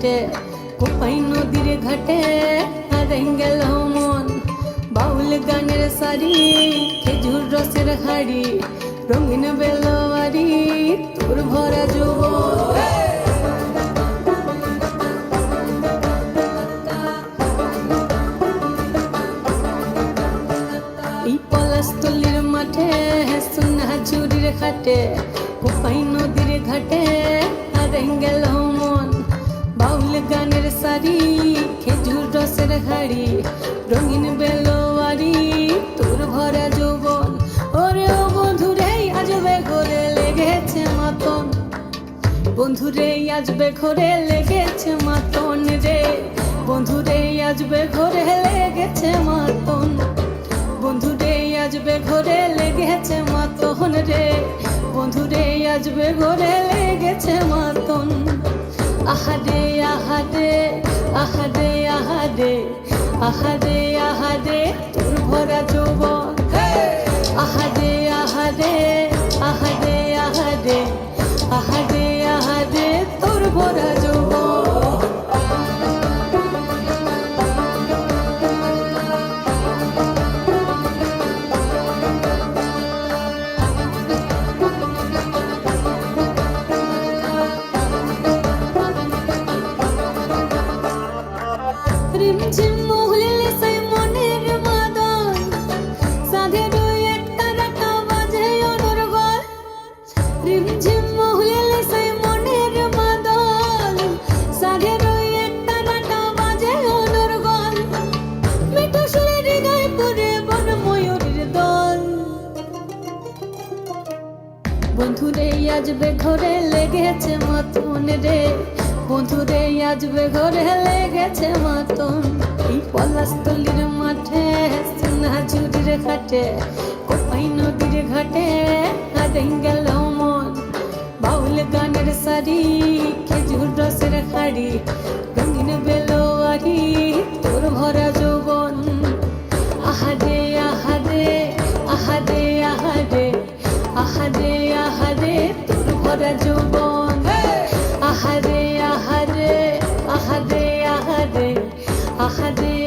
ঘাটে, কোপাই নদীর ঘাটে হারাই গেল মন। বাউল গানের সারি, খেজুর রসের হাড়ি, রঙিন বেলোয়ারি তোর ভরা যৌবন। এই পলাশতলির মাঠে, সোনা চুরির খাটে, কোপাই নদীর ঘাটে হারাই গেল মন। বাউল গানের সারি, খেজুর রসের হাড়ি, রঙিন বেলোয়ারি তোর ভরা যৌবন। ওরে ও বন্ধুরে আজবে ঘরে লেগেছে মাতন, বন্ধুরে আজবে ঘরে লেগেছে মাতন রে, বন্ধুরে আজবে ঘরে লেগেছে মাতন, বন্ধুরে আজবে ঘরে লেগেছে মাতন রে, বন্ধুরে আজবে ঘরে লেগেছে মাতন। আহারে আহারে আহারে আহারে আহারে আহারে তোর ভরা যৌবন। আহারে আহারে আহারে আহারে আহারে আহারে তোর ভরা যৌবন। রিমঝিম মহুলিলে সেই মনের মাদল, সাধের একটা রাখা বাজে অনর্গল। রিমঝিম মহুলিলে সেই মনের মাদল, সাধের একটা রাখা বাজে অনর্গল। মিঠু সুরের হৃদয় পুরে বন ময়ূরের দল। বন্ধুরে আজবে ঘরে লেগেছে মাতন রে, বন্ধুরে আজবে ঘরে লেগেছে মাতন। এই পলাশতলির মাঠে, সোনা চুরির ঘাটে, কোপাই নদীর ঘাটে হারাই গেল মন। বাউল গানের সারি, খেজুর রসের হাড়ি, রঙিন বেলোয়ারি তোর ভরা যৌবন। আহারে আহারে আহারে আহারে আহারে আহারে তোর ভরা যৌবন। আহারে আহারে আহারে আহারে আহারে